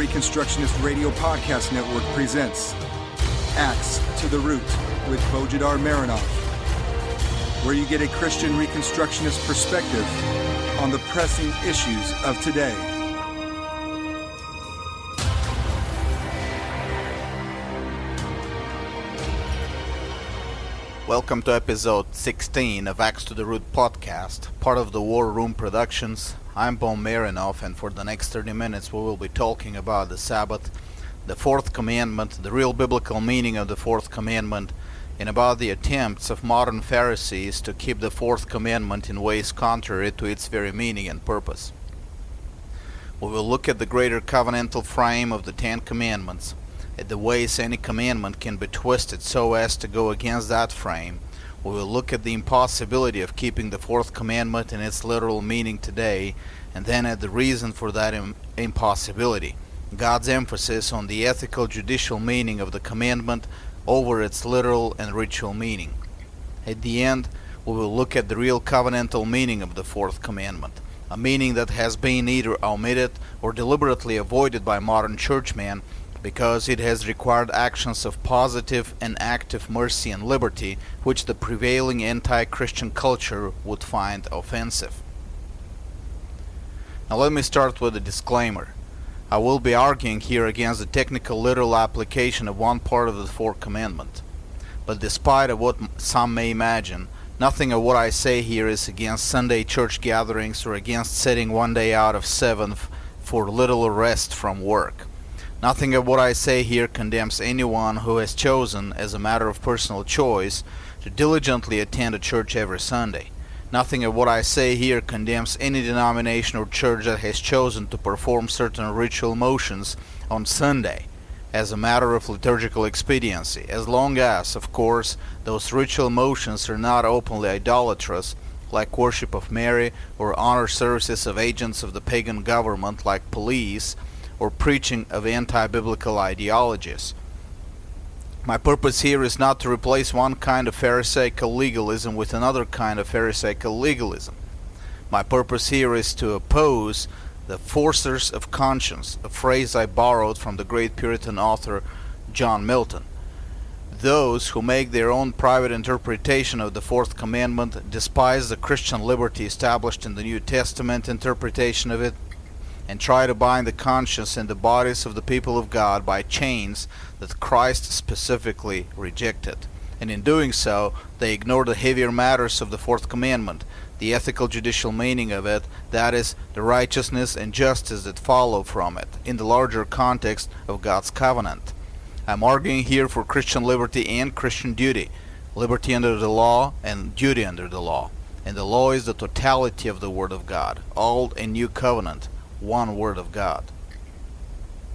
Reconstructionist Radio Podcast Network presents Axe to the Root with Bo Marinov, where you get a Christian Reconstructionist perspective on the pressing issues of today. Welcome to episode 16 of Axe to the Root podcast, part of the War Room Productions. I'm Bo Marinov, and for the next 30 minutes we will be talking about the Sabbath, the Fourth Commandment, the real biblical meaning of the Fourth Commandment, and about the attempts of modern Pharisees to keep the Fourth Commandment in ways contrary to its very meaning and purpose. We will look at the greater covenantal frame of the Ten Commandments, at the ways any commandment can be twisted so as to go against that frame. We will look at the impossibility of keeping the Fourth Commandment in its literal meaning today, and then at the reason for that impossibility, God's emphasis on the ethical judicial meaning of the commandment over its literal and ritual meaning. At the end, we will look at the real covenantal meaning of the Fourth Commandment, a meaning that has been either omitted or deliberately avoided by modern churchmen because it has required actions of positive and active mercy and liberty, which the prevailing anti-Christian culture would find offensive. Now let me start with a disclaimer. I will be arguing here against the technical literal application of one part of the Fourth Commandment. But despite of what some may imagine, nothing of what I say here is against Sunday church gatherings or against setting one day out of 7 for little rest from work. Nothing of what I say here condemns anyone who has chosen, as a matter of personal choice, to diligently attend a church every Sunday. Nothing of what I say here condemns any denomination or church that has chosen to perform certain ritual motions on Sunday, as a matter of liturgical expediency, as long as, of course, those ritual motions are not openly idolatrous, like worship of Mary, or honor services of agents of the pagan government like police, or preaching of anti-biblical ideologies. My purpose here is not to replace one kind of Pharisaical legalism with another kind of Pharisaical legalism. My purpose here is to oppose the forcers of conscience, a phrase I borrowed from the great Puritan author John Milton. Those who make their own private interpretation of the Fourth Commandment despise the Christian liberty established in the New Testament interpretation of it, and try to bind the conscience and the bodies of the people of God by chains that Christ specifically rejected. And in doing so, they ignore the heavier matters of the Fourth Commandment, the ethical judicial meaning of it, that is, the righteousness and justice that follow from it, in the larger context of God's covenant. I'm arguing here for Christian liberty and Christian duty, liberty under the law and duty under the law. And the law is the totality of the Word of God, Old and New Covenant, one Word of God.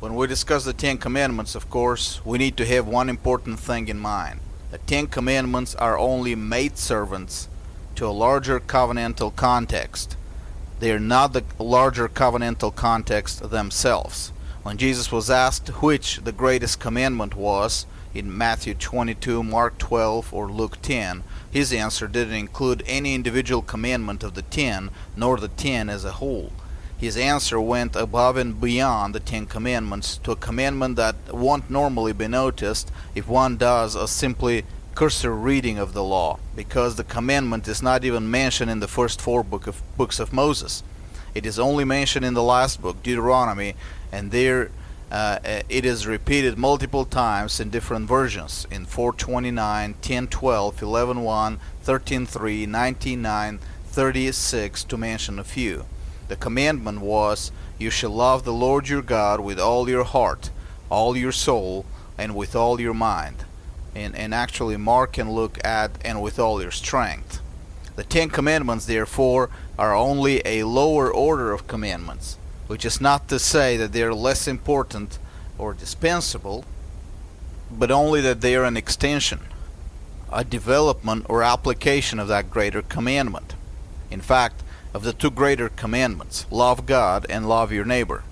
When we discuss the Ten Commandments, of course, we need to have one important thing in mind. The Ten Commandments are only maidservants to a larger covenantal context. They are not the larger covenantal context themselves. When Jesus was asked which the greatest commandment was, in Matthew 22, Mark 12, or Luke 10, his answer didn't include any individual commandment of the 10, nor the 10 as a whole. His answer went above and beyond the Ten Commandments to a commandment that won't normally be noticed if one does a simply cursory reading of the law, because the commandment is not even mentioned in the first 4 books of Moses. It is only mentioned in the last book, Deuteronomy, and there it is repeated multiple times in different versions, in 4:29, 10:12, 11:1, 13:3, 19:9, 36, to mention a few. The commandment was, you shall love the Lord your God with all your heart, all your soul, and with all your mind. And actually Mark can look at, and with all your strength. The Ten Commandments, therefore, are only a lower order of commandments, which is not to say that they are less important or dispensable, but only that they are an extension, a development or application of that greater commandment. In fact, of the 2 greater commandments, love God and love your neighbor.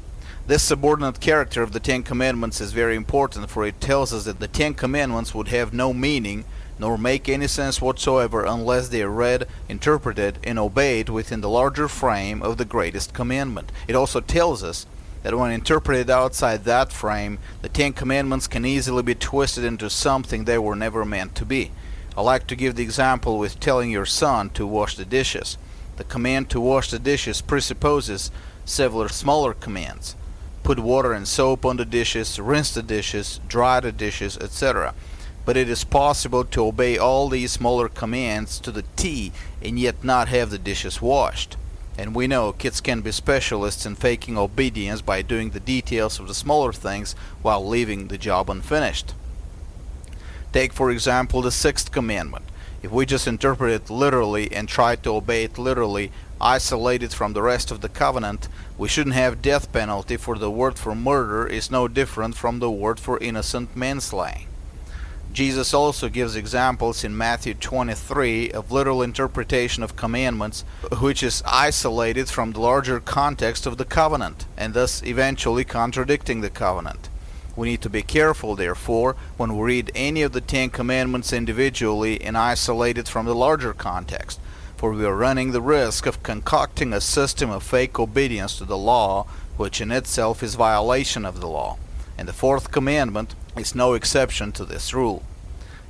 This subordinate character of the Ten Commandments is very important, for it tells us that the Ten Commandments would have no meaning nor make any sense whatsoever unless they are read, interpreted, and obeyed within the larger frame of the greatest commandment. It also tells us that when interpreted outside that frame, the Ten Commandments can easily be twisted into something they were never meant to be. I like to give the example with telling your son to wash the dishes. The command to wash the dishes presupposes several smaller commands. Put water and soap on the dishes, rinse the dishes, dry the dishes, etc. But it is possible to obey all these smaller commands to the T and yet not have the dishes washed. And we know kids can be specialists in faking obedience by doing the details of the smaller things while leaving the job unfinished. Take for example the Sixth Commandment. If we just interpret it literally and try to obey it literally, isolated from the rest of the covenant, we shouldn't have death penalty, for the word for murder is no different from the word for innocent manslaying. Jesus also gives examples in Matthew 23 of literal interpretation of commandments, which is isolated from the larger context of the covenant, and thus eventually contradicting the covenant. We need to be careful, therefore, when we read any of the Ten Commandments individually and isolated from the larger context, for we are running the risk of concocting a system of fake obedience to the law, which in itself is violation of the law. And the Fourth Commandment is no exception to this rule.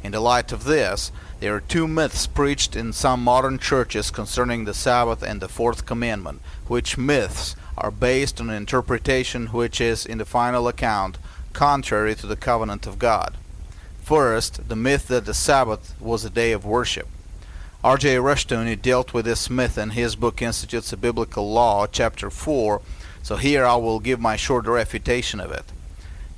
In the light of this, there are two myths preached in some modern churches concerning the Sabbath and the Fourth Commandment, which myths are based on an interpretation which is, in the final account, contrary to the covenant of God. First, the myth that the Sabbath was a day of worship. R.J. Rushdoony dealt with this myth in his book Institutes of Biblical Law, chapter 4, so here I will give my short refutation of it.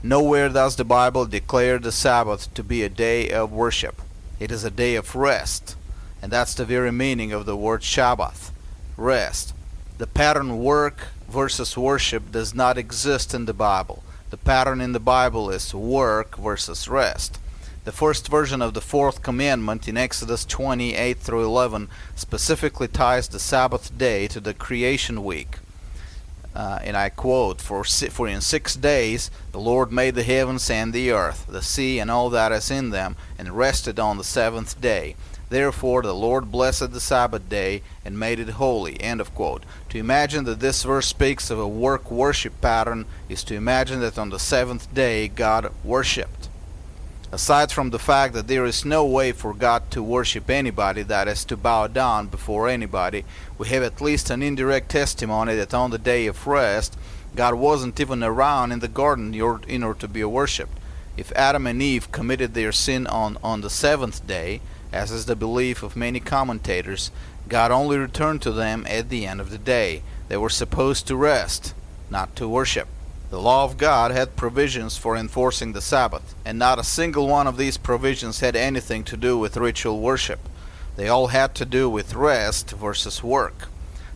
Nowhere does the Bible declare the Sabbath to be a day of worship. It is a day of rest, and that's the very meaning of the word Shabbath, rest. The pattern work versus worship does not exist in the Bible. The pattern in the Bible is work versus rest. The first version of the Fourth Commandment in Exodus 28 through 11 specifically ties the Sabbath day to the creation week. And I quote, For in 6 days the Lord made the heavens and the earth, the sea and all that is in them, and rested on the seventh day. Therefore the Lord blessed the Sabbath day and made it holy. End of quote. To imagine that this verse speaks of a work-worship pattern is to imagine that on the seventh day God worshipped. Aside from the fact that there is no way for God to worship anybody, that is, to bow down before anybody, we have at least an indirect testimony that on the day of rest, God wasn't even around in the garden in order to be worshipped. If Adam and Eve committed their sin on the seventh day, as is the belief of many commentators, God only returned to them at the end of the day. They were supposed to rest, not to worship. The law of God had provisions for enforcing the Sabbath, and not a single one of these provisions had anything to do with ritual worship. They all had to do with rest versus work.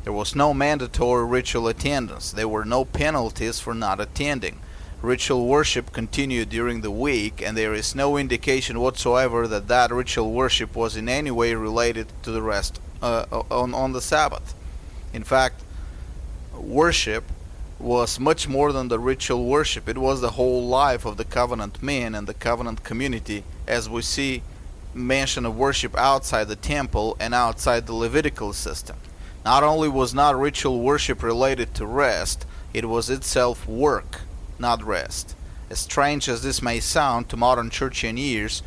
There was no mandatory ritual attendance. There were no penalties for not attending. Ritual worship continued during the week, and there is no indication whatsoever that ritual worship was in any way related to the rest on the Sabbath. In fact, worship was much more than the ritual worship. It was the whole life of the covenant men and the covenant community, as we see mention of worship outside the temple and outside the Levitical system. Not only was not ritual worship related to rest, it was itself work, not rest. As strange as this may sound to modern churchian ears,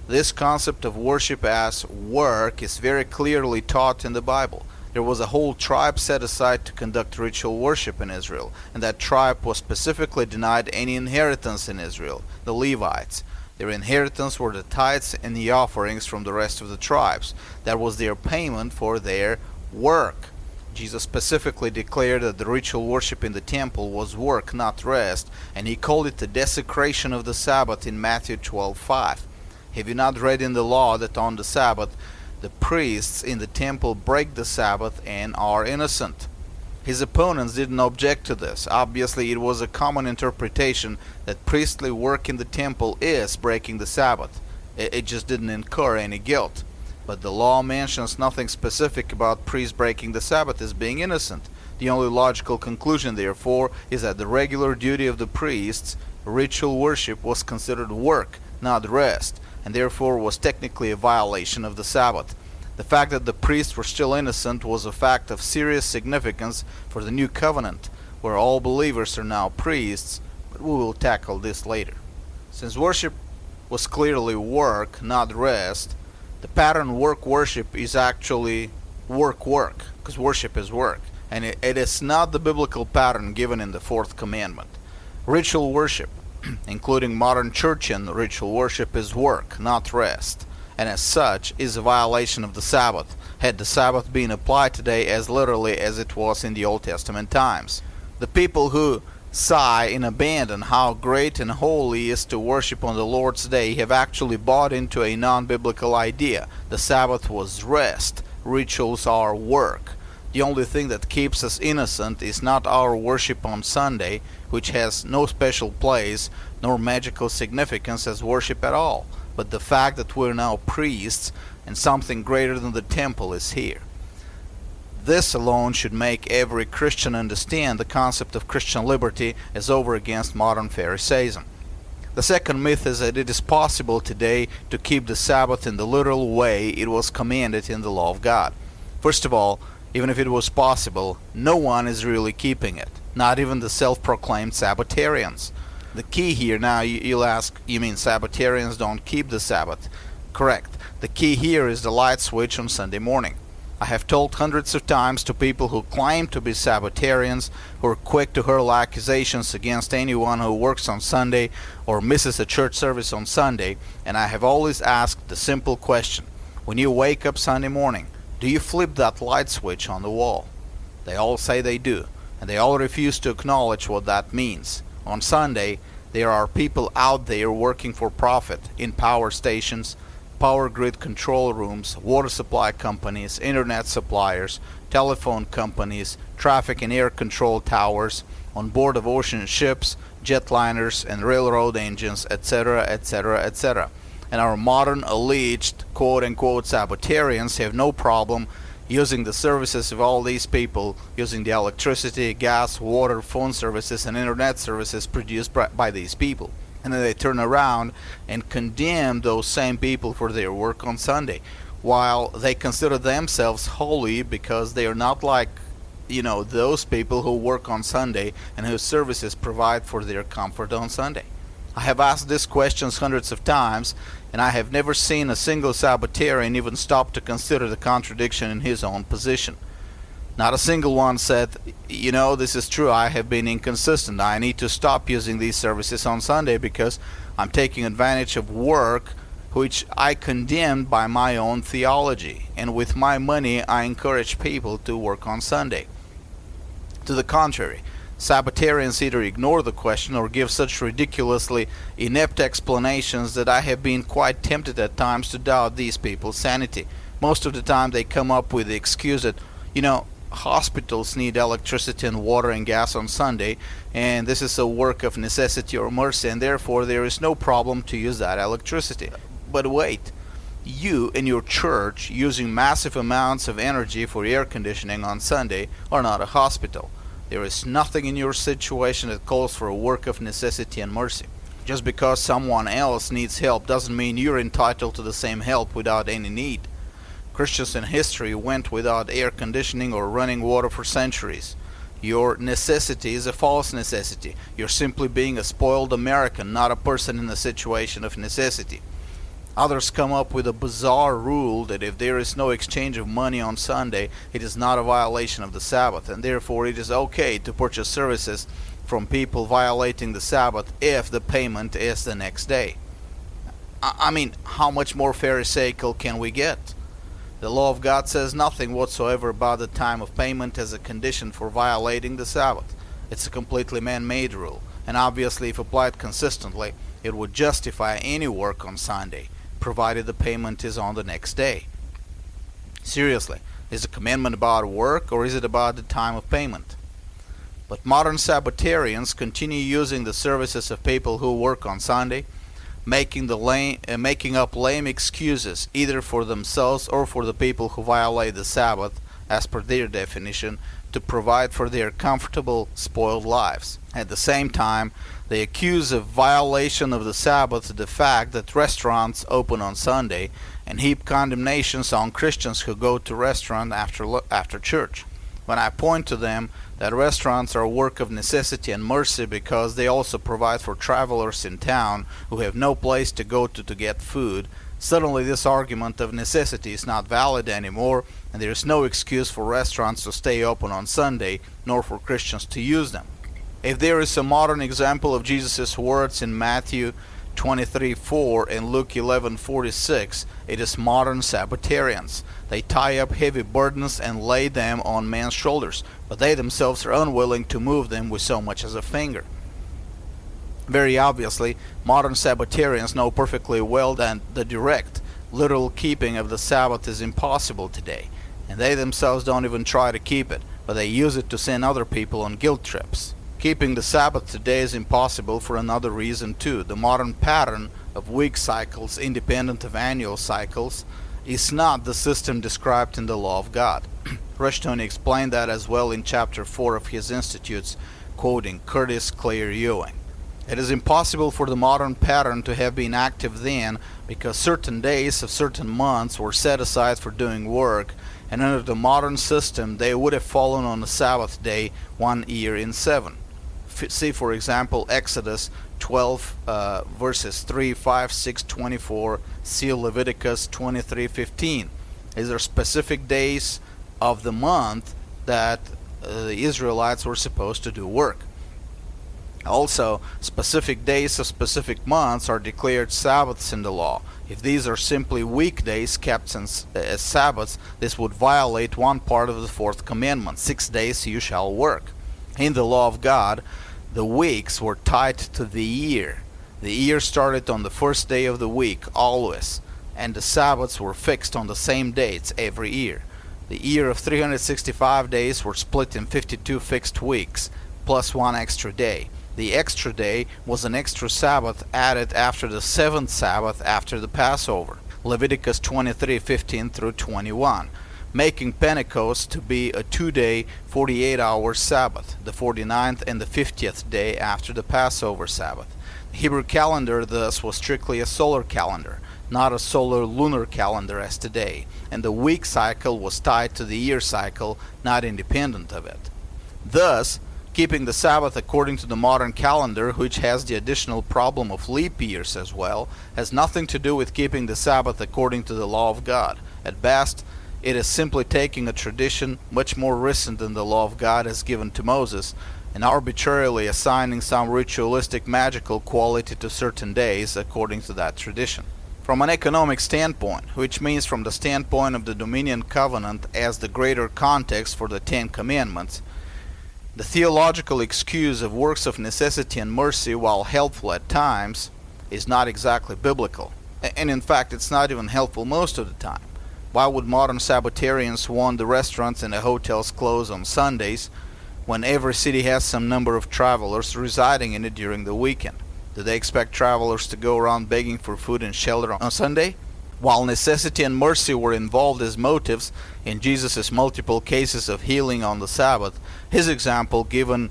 this concept of worship as work is very clearly taught in the Bible. There was a whole tribe set aside to conduct ritual worship in Israel, and that tribe was specifically denied any inheritance in Israel, the Levites. Their inheritance were the tithes and the offerings from the rest of the tribes. That was their payment for their work. Jesus specifically declared that the ritual worship in the temple was work, not rest, and he called it the desecration of the Sabbath in Matthew 12:5. Have you not read in the law that on the Sabbath the priests in the temple break the Sabbath and are innocent? His opponents didn't object to this. Obviously, it was a common interpretation that priestly work in the temple is breaking the Sabbath. It just didn't incur any guilt. But the law mentions nothing specific about priests breaking the Sabbath as being innocent. The only logical conclusion, therefore, is that the regular duty of the priests, ritual worship, was considered work, not rest, and therefore was technically a violation of the Sabbath. The fact that the priests were still innocent was a fact of serious significance for the new covenant. where all believers are now priests, but we will tackle this later. Since worship was clearly work, not rest, the pattern work worship is actually work, because worship is work, and it is not the biblical pattern given in the Fourth Commandment. Ritual worship, including modern churchmen ritual worship, is work, not rest, and as such is a violation of the Sabbath, had the Sabbath been applied today as literally as it was in the Old Testament times. The people who sigh and abandon how great and holy is to worship on the Lord's day have actually bought into a non-biblical idea. The Sabbath was rest, rituals are work. The only thing that keeps us innocent is not our worship on Sunday, which has no special place nor magical significance as worship at all, but the fact that we're now priests and something greater than the temple is here. This alone should make every Christian understand the concept of Christian liberty as over against modern Pharisaism. The second myth is that it is possible today to keep the Sabbath in the literal way it was commanded in the law of God. First of all, even if it was possible, no one is really keeping it, not even the self-proclaimed Sabbatarians. The key here, now you'll ask, you mean Sabbatarians don't keep the Sabbath? Correct. The key here is the light switch on Sunday morning. I have told hundreds of times to people who claim to be Sabbatarians, who are quick to hurl accusations against anyone who works on Sunday or misses a church service on Sunday, and I have always asked the simple question: when you wake up Sunday morning, do you flip that light switch on the wall? They all say they do, and they all refuse to acknowledge what that means. On Sunday, there are people out there working for profit in power stations, power grid control rooms, water supply companies, internet suppliers, telephone companies, traffic and air control towers, on board of ocean ships, jetliners and railroad engines, etc., etc., etc. And our modern alleged quote-unquote Sabbatarians have no problem using the services of all these people, using the electricity, gas, water, phone services, and internet services produced by these people. And then they turn around and condemn those same people for their work on Sunday, while they consider themselves holy because they are not like, those people who work on Sunday and whose services provide for their comfort on Sunday. I have asked these questions hundreds of times, and I have never seen a single Sabbatarian even stop to consider the contradiction in his own position. Not a single one said, this is true, I have been inconsistent. I need to stop using these services on Sunday because I'm taking advantage of work which I condemned by my own theology. And with my money, I encourage people to work on Sunday. To the contrary, Sabbatarians either ignore the question or give such ridiculously inept explanations that I have been quite tempted at times to doubt these people's sanity. Most of the time they come up with the excuse that, hospitals need electricity and water and gas on Sunday, and this is a work of necessity or mercy, and therefore there is no problem to use that electricity. But wait, you and your church using massive amounts of energy for air conditioning on Sunday are not a hospital. There is nothing in your situation that calls for a work of necessity and mercy. Just because someone else needs help doesn't mean you're entitled to the same help without any need. Christians in history went without air conditioning or running water for centuries. Your necessity is a false necessity. You're simply being a spoiled American, not a person in a situation of necessity. Others come up with a bizarre rule that if there is no exchange of money on Sunday, it is not a violation of the Sabbath, and therefore it is okay to purchase services from people violating the Sabbath if the payment is the next day. I mean, how much more pharisaical can we get? The law of God says nothing whatsoever about the time of payment as a condition for violating the Sabbath. It's a completely man-made rule, and obviously if applied consistently, it would justify any work on Sunday, provided the payment is on the next day. Seriously, is the commandment about work or is it about the time of payment? But modern Sabbatarians continue using the services of people who work on Sunday, making up lame excuses either for themselves or for the people who violate the Sabbath, as per their definition, to provide for their comfortable, spoiled lives. At the same time, they accuse of violation of the Sabbath the fact that restaurants open on Sunday and heap condemnations on Christians who go to restaurant after church. When I point to them that restaurants are a work of necessity and mercy because they also provide for travelers in town who have no place to go to get food, suddenly this argument of necessity is not valid anymore, and there is no excuse for restaurants to stay open on Sunday, nor for Christians to use them. If there is a modern example of Jesus' words in Matthew 23:4 and Luke 11:46, it is modern Sabbatarians. They tie up heavy burdens and lay them on men's shoulders, but they themselves are unwilling to move them with so much as a finger. Very obviously, modern Sabbatarians know perfectly well that the direct, literal keeping of the Sabbath is impossible today, and they themselves don't even try to keep it, but they use it to send other people on guilt trips. Keeping the Sabbath today is impossible for another reason too. The modern pattern of week cycles, independent of annual cycles, is not the system described in the law of God. Rushton explained that as well in chapter 4 of his Institutes, quoting Curtis Clare Ewing. It is impossible for the modern pattern to have been active then because certain days of certain months were set aside for doing work, and under the modern system they would have fallen on the Sabbath day 1 year in 7. See, for example, Exodus 12 verses 3, 5, 6, 24. See Leviticus 23:15. These are specific days of the month that the Israelites were supposed to do work. Also, specific days of specific months are declared Sabbaths in the law. If these are simply weekdays kept as Sabbaths, this would violate one part of the Fourth Commandment. 6 days you shall work. In the law of God, the weeks were tied to the year. The year started on the first day of the week, always, and the Sabbaths were fixed on the same dates every year. The year of 365 days were split in 52 fixed weeks, plus one extra day. The extra day was an extra Sabbath added after the seventh Sabbath after the Passover, Leviticus 23:15 through 21, making Pentecost to be a 2-day, 48-hour Sabbath, the 49th and the 50th day after the Passover Sabbath. The Hebrew calendar thus was strictly a solar calendar, not a solar lunar calendar as today, and the week cycle was tied to the year cycle, not independent of it. Thus, keeping the Sabbath according to the modern calendar, which has the additional problem of leap years as well, has nothing to do with keeping the Sabbath according to the law of God. At best, it is simply taking a tradition much more recent than the law of God as given to Moses, and arbitrarily assigning some ritualistic magical quality to certain days according to that tradition. From an economic standpoint, which means from the standpoint of the Dominion Covenant as the greater context for the Ten Commandments, the theological excuse of works of necessity and mercy, while helpful at times, is not exactly biblical. And in fact, it's not even helpful most of the time. Why would modern Sabbatarians want the restaurants and the hotels close on Sundays when every city has some number of travelers residing in it during the weekend? Do they expect travelers to go around begging for food and shelter on Sunday? While necessity and mercy were involved as motives in Jesus' multiple cases of healing on the Sabbath, his example given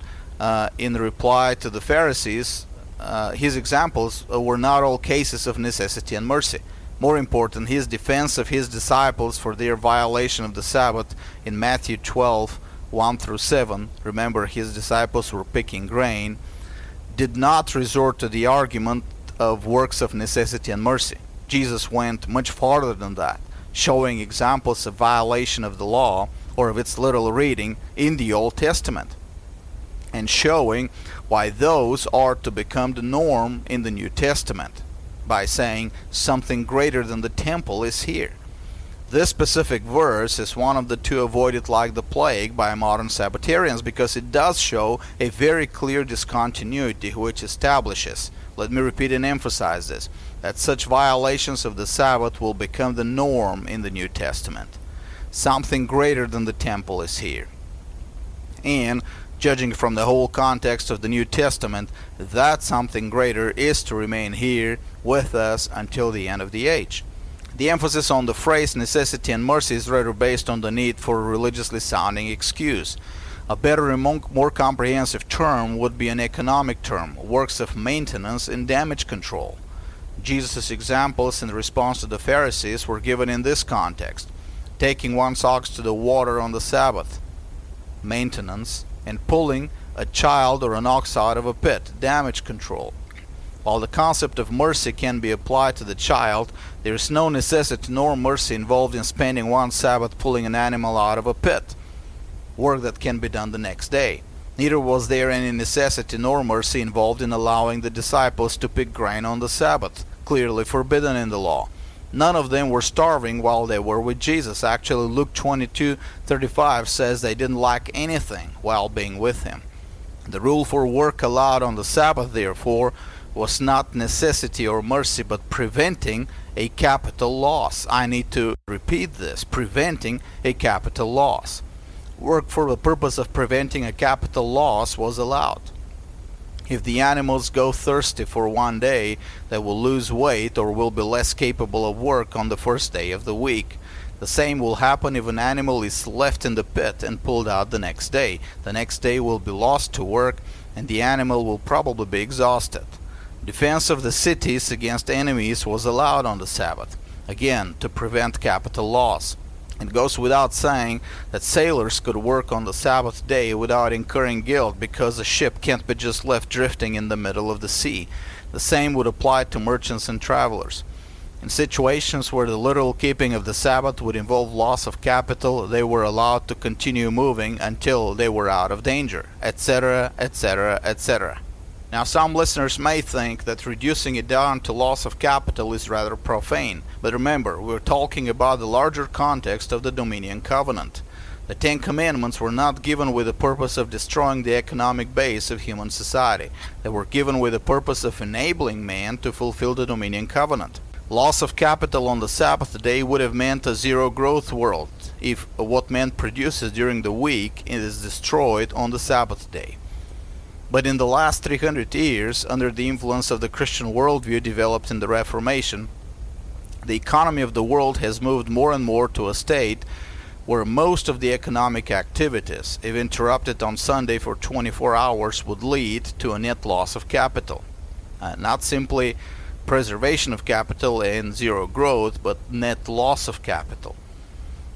in reply to the Pharisees, his examples were not all cases of necessity and mercy. More important, his defense of his disciples for their violation of the Sabbath in Matthew 12, 1 through 7, remember his disciples were picking grain, did not resort to the argument of works of necessity and mercy. Jesus went much farther than that, showing examples of violation of the law, or of its literal reading, in the Old Testament, and showing why those are to become the norm in the New Testament, by saying something greater than the temple is here. This specific verse is one of the two avoided like the plague by modern Sabbatarians because it does show a very clear discontinuity which establishes, let me repeat and emphasize this, that such violations of the Sabbath will become the norm in the New Testament. Something greater than the temple is here. And judging from the whole context of the New Testament, that something greater is to remain here with us until the end of the age. The emphasis on the phrase necessity and mercy is rather based on the need for a religiously sounding excuse. A better and more comprehensive term would be an economic term, works of maintenance and damage control. Jesus' examples in response to the Pharisees were given in this context, taking one's ox to the water on the Sabbath. maintenance, and pulling a child or an ox out of a pit, damage control. While the concept of mercy can be applied to the child, there is no necessity nor mercy involved in spending one Sabbath pulling an animal out of a pit, work that can be done the next day. Neither was there any necessity nor mercy involved in allowing the disciples to pick grain on the Sabbath, clearly forbidden in the law. None of them were starving while they were with Jesus. Actually, Luke 22:35 says they didn't lack anything while being with him. The rule for work allowed on the Sabbath, therefore, was not necessity or mercy, but preventing a capital loss. I need to repeat this: preventing a capital loss. Work for the purpose of preventing a capital loss was allowed. If the animals go thirsty for one day, they will lose weight or will be less capable of work on the first day of the week. The same will happen if an animal is left in the pit and pulled out the next day. The next day will be lost to work, and the animal will probably be exhausted. Defense of the cities against enemies was allowed on the Sabbath, again to prevent capital loss. It goes without saying that sailors could work on the Sabbath day without incurring guilt, because a ship can't be just left drifting in the middle of the sea. The same would apply to merchants and travelers. In situations where the literal keeping of the Sabbath would involve loss of capital, they were allowed to continue moving until they were out of danger, etc., etc., etc. Now, some listeners may think that reducing it down to loss of capital is rather profane, but remember, we're talking about the larger context of the Dominion Covenant. The Ten Commandments were not given with the purpose of destroying the economic base of human society. They were given with the purpose of enabling man to fulfill the Dominion Covenant. Loss of capital on the Sabbath day would have meant a zero-growth world if what man produces during the week is destroyed on the Sabbath day. But in the last 300 years, under the influence of the Christian worldview developed in the Reformation, the economy of the world has moved more and more to a state where most of the economic activities, if interrupted on Sunday for 24 hours, would lead to a net loss of capital. Not simply preservation of capital and zero growth, but net loss of capital.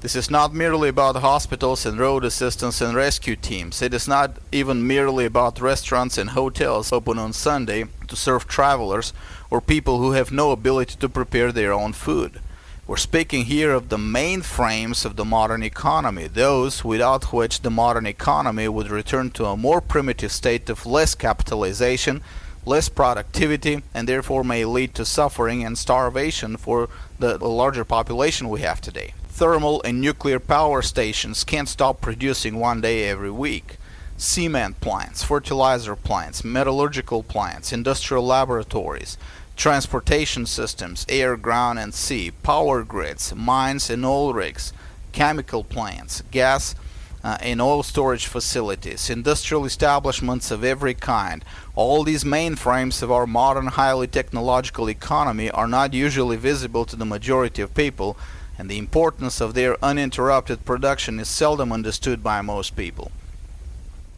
This is not merely about hospitals and road assistance and rescue teams. It is not even merely about restaurants and hotels open on Sunday to serve travelers or people who have no ability to prepare their own food. We're speaking here of the mainframes of the modern economy, those without which the modern economy would return to a more primitive state of less capitalization, less productivity, and therefore may lead to suffering and starvation for the larger population we have today. Thermal and nuclear power stations can't stop producing one day every week. Cement plants, fertilizer plants, metallurgical plants, industrial laboratories, transportation systems, air, ground, and sea, power grids, mines and oil rigs, chemical plants, gas and oil storage facilities, industrial establishments of every kind. All these mainframes of our modern, highly technological economy are not usually visible to the majority of people, and the importance of their uninterrupted production is seldom understood by most people.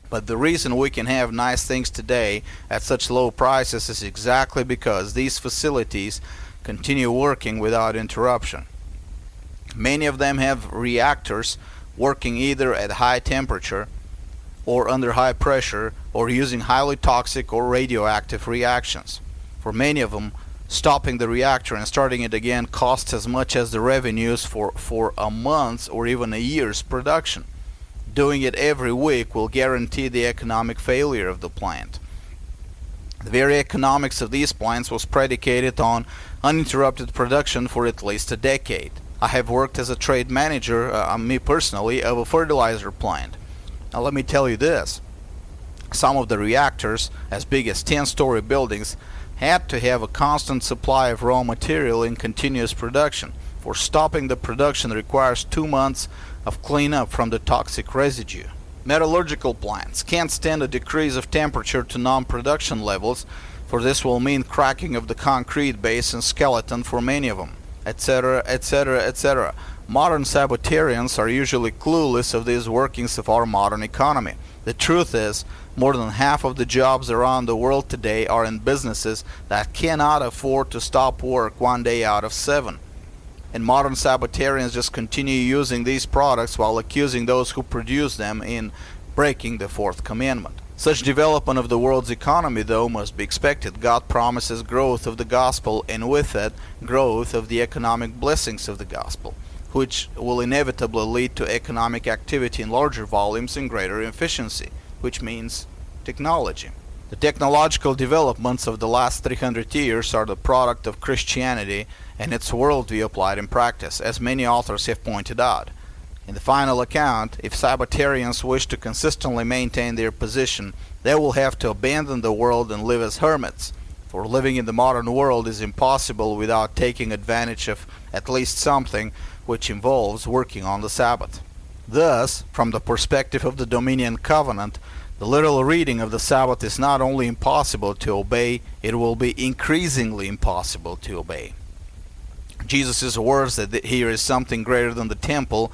But the reason we can have nice things today at such low prices is exactly because these facilities continue working without interruption. Many of them have reactors working either at high temperature or under high pressure, or using highly toxic or radioactive reactions. For many of them, stopping the reactor and starting it again costs as much as the revenues for a month's or even a year's production. Doing it every week will guarantee the economic failure of the plant. The very economics of these plants was predicated on uninterrupted production for at least a decade. I have worked as a trade manager, me personally, of a fertilizer plant. Now let me tell you this. Some of the reactors, as big as 10-story buildings, had to have a constant supply of raw material in continuous production. For stopping the production requires 2 months of cleanup from the toxic residue. Metallurgical plants can't stand a decrease of temperature to non-production levels, for this will mean cracking of the concrete base and skeleton for many of them, etc., etc., etc. Modern Sabbatarians are usually clueless of these workings of our modern economy. The truth is, more than half of the jobs around the world today are in businesses that cannot afford to stop work 1 day out of 7. And modern Sabbatarians just continue using these products while accusing those who produce them in breaking the Fourth Commandment. Such development of the world's economy, though, must be expected. God promises growth of the gospel, and with it, growth of the economic blessings of the gospel, which will inevitably lead to economic activity in larger volumes and greater efficiency, which means technology. The technological developments of the last 300 years are the product of Christianity and its worldview applied in practice, as many authors have pointed out. In the final account, if Sabbatarians wish to consistently maintain their position, they will have to abandon the world and live as hermits, for living in the modern world is impossible without taking advantage of at least something which involves working on the Sabbath. Thus, from the perspective of the Dominion Covenant, the literal reading of the Sabbath is not only impossible to obey, it will be increasingly impossible to obey. Jesus' words that here is something greater than the temple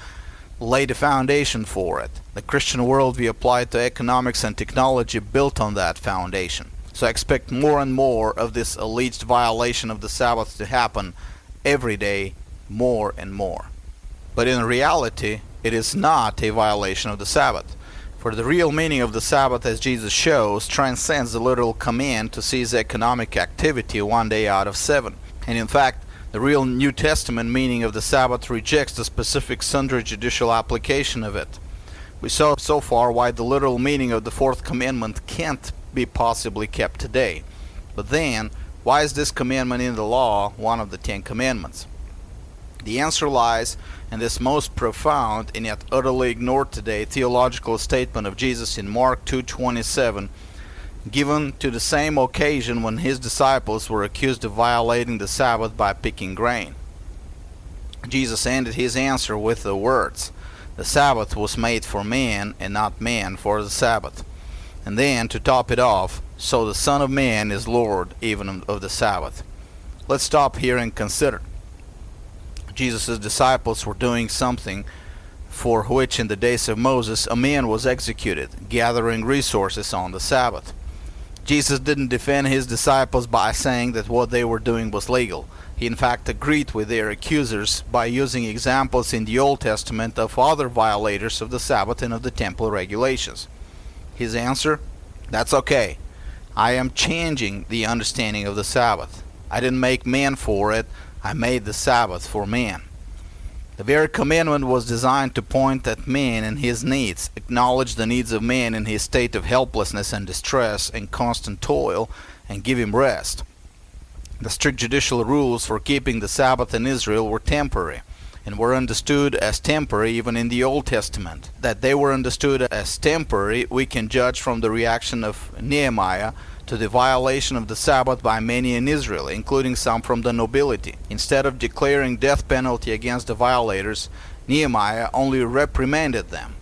lay the foundation for it. The Christian worldview applied to economics and technology built on that foundation. So I expect more and more of this alleged violation of the Sabbath to happen every day, more and more. But in reality, it is not a violation of the Sabbath. For the real meaning of the Sabbath, as Jesus shows, transcends the literal command to cease economic activity one day out of 7. And in fact, the real New Testament meaning of the Sabbath rejects the specific sundry judicial application of it. We saw so far why the literal meaning of the Fourth Commandment can't be possibly kept today. But then, why is this commandment in the law one of the 10 Commandments? The answer lies in this most profound and yet utterly ignored today theological statement of Jesus in Mark 2:27, given to the same occasion when his disciples were accused of violating the Sabbath by picking grain. Jesus ended his answer with the words, "The Sabbath was made for man, and not man for the Sabbath." And then, to top it off, "So the Son of Man is Lord even of the Sabbath." Let's stop here and consider. Jesus' disciples were doing something for which in the days of Moses a man was executed, gathering resources on the Sabbath. Jesus didn't defend his disciples by saying that what they were doing was legal. He in fact agreed with their accusers by using examples in the Old Testament of other violators of the Sabbath and of the temple regulations. His answer? That's okay. I am changing the understanding of the Sabbath. I didn't make man for it, I made the Sabbath for man. The very commandment was designed to point at man and his needs, acknowledge the needs of man in his state of helplessness and distress and constant toil, and give him rest. The strict judicial rules for keeping the Sabbath in Israel were temporary, and were understood as temporary even in the Old Testament. That they were understood as temporary we can judge from the reaction of Nehemiah to the violation of the Sabbath by many in Israel, including some from the nobility. Instead of declaring death penalty against the violators, Nehemiah only reprimanded them.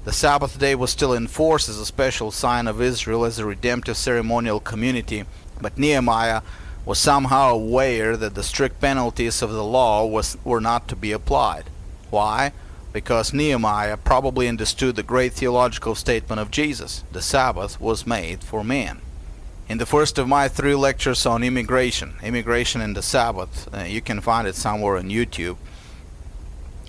The Sabbath day was still in force as a special sign of Israel as a redemptive ceremonial community, but Nehemiah was somehow aware that the strict penalties of the law were not to be applied. Why? Because Nehemiah probably understood the great theological statement of Jesus: the Sabbath was made for man. In the first of my 3 lectures on immigration and the Sabbath, you can find it somewhere on YouTube,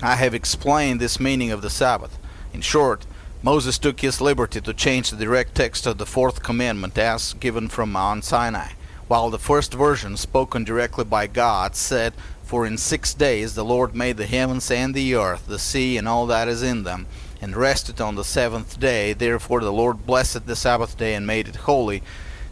I have explained this meaning of the Sabbath. In short, Moses took his liberty to change the direct text of the Fourth Commandment as given from Mount Sinai, while the first version, spoken directly by God, said, "For in 6 days the Lord made the heavens and the earth, the sea and all that is in them, and rested on the 7th day. Therefore the Lord blessed the Sabbath day and made it holy."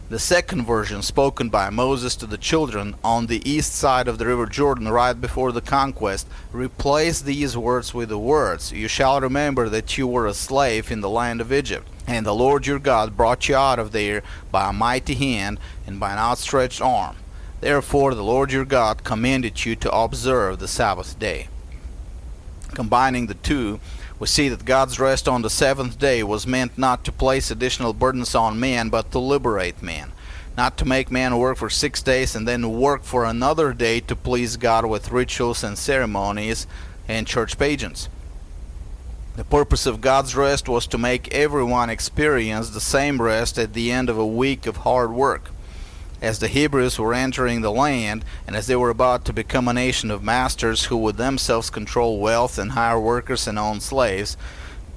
The second version, spoken by Moses to the children on the east side of the river Jordan right before the conquest, replaced these words with the words, "You shall remember that you were a slave in the land of Egypt, and the Lord your God brought you out of there by a mighty hand and by an outstretched arm. Therefore the Lord your God commanded you to observe the Sabbath day." Combining the two, we see that God's rest on the 7th day was meant not to place additional burdens on man, but to liberate man. Not to make man work for 6 days and then work for another day to please God with rituals and ceremonies and church pageants. The purpose of God's rest was to make everyone experience the same rest at the end of a week of hard work. As the Hebrews were entering the land, and as they were about to become a nation of masters who would themselves control wealth and hire workers and own slaves,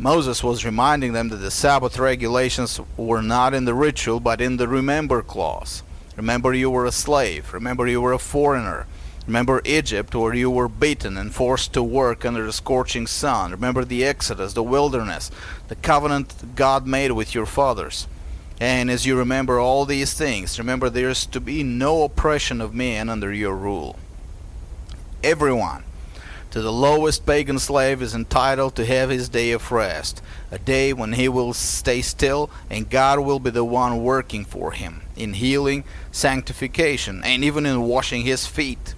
Moses was reminding them that the Sabbath regulations were not in the ritual but in the remember clause. Remember you were a slave. Remember you were a foreigner. Remember Egypt, where you were beaten and forced to work under the scorching sun. Remember the Exodus, the wilderness, the covenant God made with your fathers. And as you remember all these things, remember there is to be no oppression of man under your rule. Everyone, to the lowest pagan slave, is entitled to have his day of rest, a day when he will stay still and God will be the one working for him in healing, sanctification, and even in washing his feet.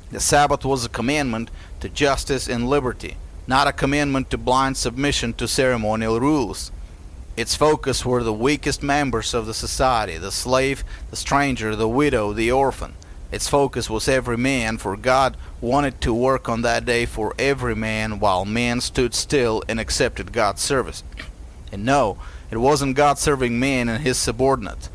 The Sabbath was a commandment to justice and liberty, not a commandment to blind submission to ceremonial rules. Its focus were the weakest members of the society, the slave, the stranger, the widow, the orphan. Its focus was every man, for God wanted to work on that day for every man while man stood still and accepted God's service. And no, it wasn't God serving man and his subordinate.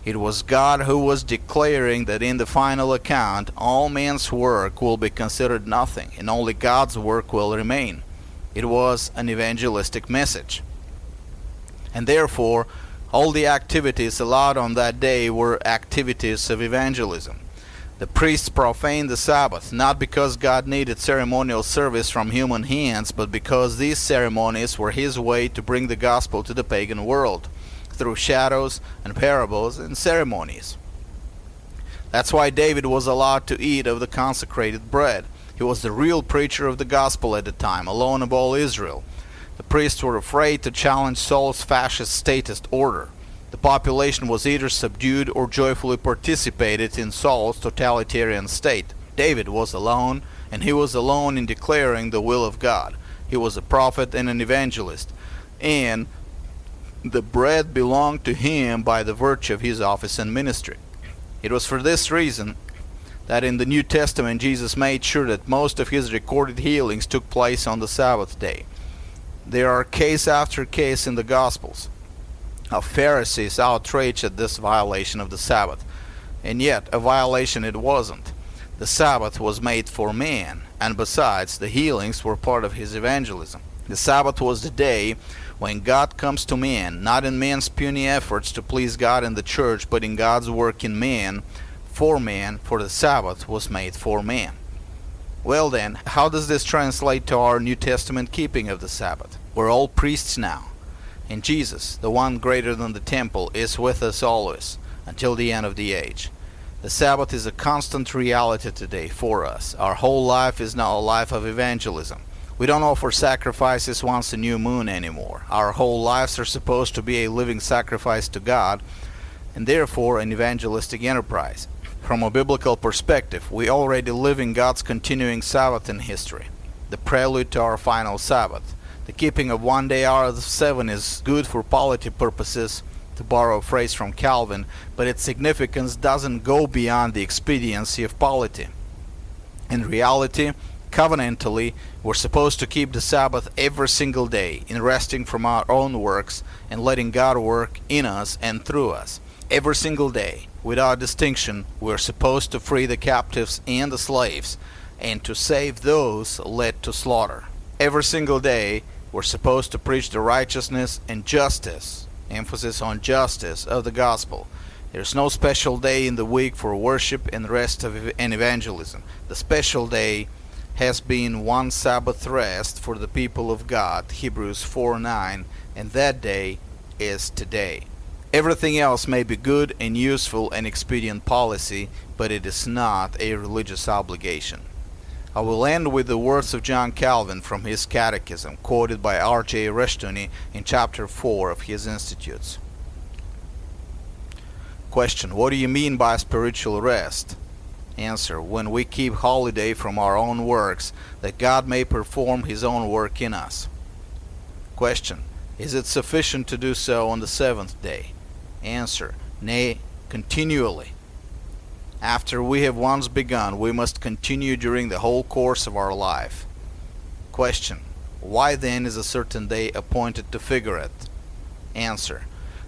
It was God who was declaring that in the final account all man's work will be considered nothing and only God's work will remain. It was an evangelistic message. And therefore, all the activities allowed on that day were activities of evangelism. The priests profaned the Sabbath, not because God needed ceremonial service from human hands, but because these ceremonies were his way to bring the gospel to the pagan world, through shadows and parables and ceremonies. That's why David was allowed to eat of the consecrated bread. He was the real preacher of the gospel at the time, alone of all Israel. The priests were afraid to challenge Saul's fascist statist order. The population was either subdued or joyfully participated in Saul's totalitarian state. David was alone, and he was alone in declaring the will of God. He was a prophet and an evangelist, and the bread belonged to him by the virtue of his office and ministry. It was for this reason that in the New Testament Jesus made sure that most of his recorded healings took place on the Sabbath day. There are case after case in the Gospels of Pharisees outraged at this violation of the Sabbath, and yet a violation it wasn't. The Sabbath was made for man, and besides, the healings were part of his evangelism. The Sabbath was the day when God comes to man, not in man's puny efforts to please God and the church, but in God's work in man, for the Sabbath was made for man. Well then, how does this translate to our New Testament keeping of the Sabbath? We're all priests now, and Jesus, the one greater than the temple, is with us always, until the end of the age. The Sabbath is a constant reality today for us. Our whole life is now a life of evangelism. We don't offer sacrifices once a new moon anymore. Our whole lives are supposed to be a living sacrifice to God, and therefore an evangelistic enterprise. From a biblical perspective, we already live in God's continuing Sabbath in history, the prelude to our final Sabbath. The keeping of 1 day out of 7 is good for polity purposes, to borrow a phrase from Calvin, but its significance doesn't go beyond the expediency of polity. In reality, covenantally, we're supposed to keep the Sabbath every single day, in resting from our own works and letting God work in us and through us. Every single day, without distinction, we're supposed to free the captives and the slaves, and to save those led to slaughter. Every single day, we're supposed to preach the righteousness and justice, emphasis on justice, of the gospel. There's no special day in the week for worship and rest and evangelism. The special day has been one Sabbath rest for the people of God, Hebrews 4:9, and that day is today. Everything else may be good and useful and expedient policy, but it is not a religious obligation. I will end with the words of John Calvin from his Catechism, quoted by R.J. Reshtuni in chapter 4 of his Institutes. Question: what do you mean by spiritual rest? Answer: when we keep holiday from our own works, that God may perform his own work in us. Question: is it sufficient to do so on the seventh day? Answer: nay, continually. After we have once begun, we must continue during the whole course of our life. Question: why then is a certain day appointed to figure it? Answer: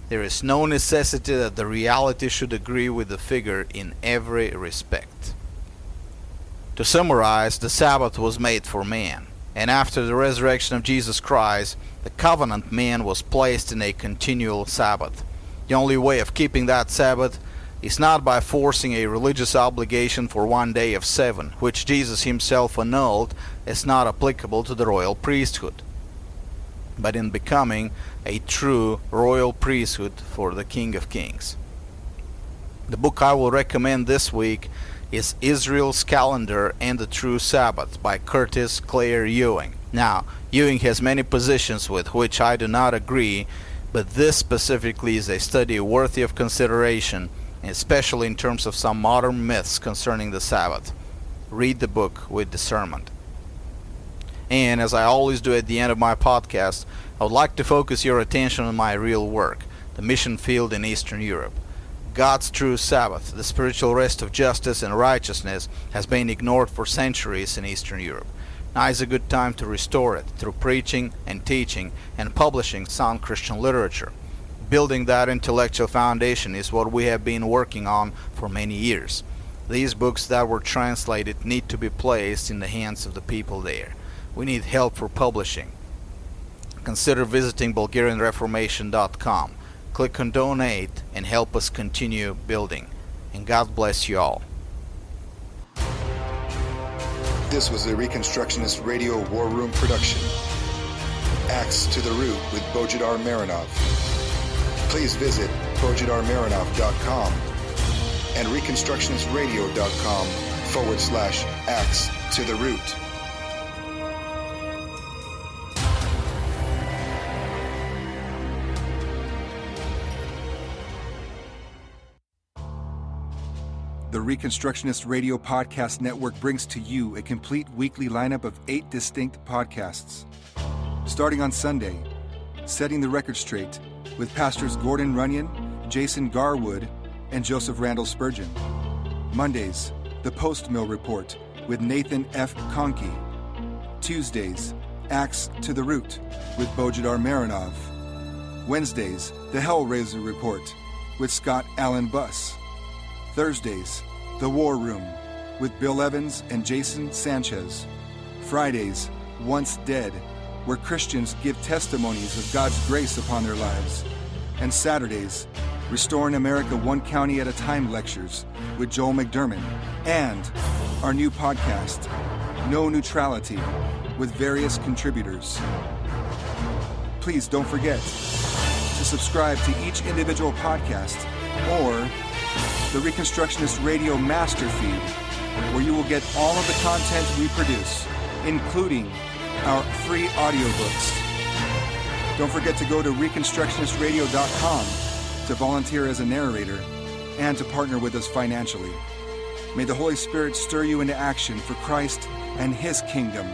there is no necessity that the reality should agree with the figure in every respect. To summarize, the Sabbath was made for man. And after the resurrection of Jesus Christ, the covenant man was placed in a continual Sabbath. The only way of keeping that Sabbath is not by forcing a religious obligation for 1 day of 7, which Jesus himself annulled as not applicable to the royal priesthood, but in becoming a true royal priesthood for the King of Kings. The book I will recommend this week is Israel's Calendar and the True Sabbath by Curtis Clare Ewing. Now, Ewing has many positions with which I do not agree, but this specifically is a study worthy of consideration, especially in terms of some modern myths concerning the Sabbath. Read the book with discernment. And as I always do at the end of my podcast, I would like to focus your attention on my real work, the mission field in Eastern Europe. God's true Sabbath, the spiritual rest of justice and righteousness, has been ignored for centuries in Eastern Europe. Now is a good time to restore it through preaching and teaching and publishing sound Christian literature. Building that intellectual foundation is what we have been working on for many years. These books that were translated need to be placed in the hands of the people there. We need help for publishing. Consider visiting BulgarianReformation.com. Click on Donate and help us continue building. And God bless you all. This was a Reconstructionist Radio War Room production. Axe to the Root with Bo Marinov. Please visit bojidarmarinov.com and reconstructionistradio.com/Axe to the Root. The Reconstructionist Radio Podcast Network brings to you a complete weekly lineup of 8 distinct podcasts. Starting on Sunday, Setting the Record Straight with Pastors Gordon Runyon, Jason Garwood, and Joseph Randall Spurgeon. Mondays, The Post-Mill Report with Nathan F. Conkey. Tuesdays, Axe to the Root with Bojidar Marinov. Wednesdays, The Hellraiser Report with Scott Allen Buss. Thursdays, The War Room with Bill Evans and Jason Sanchez. Fridays, Once Dead, where Christians give testimonies of God's grace upon their lives. And Saturdays, Restoring America One County at a Time lectures with Joel McDermott. And our new podcast, No Neutrality, with various contributors. Please don't forget to subscribe to each individual podcast or the Reconstructionist Radio Master Feed, where you will get all of the content we produce, including our free audiobooks. Don't forget to go to reconstructionistradio.com to volunteer as a narrator and to partner with us financially. May the Holy Spirit stir you into action for Christ and His kingdom.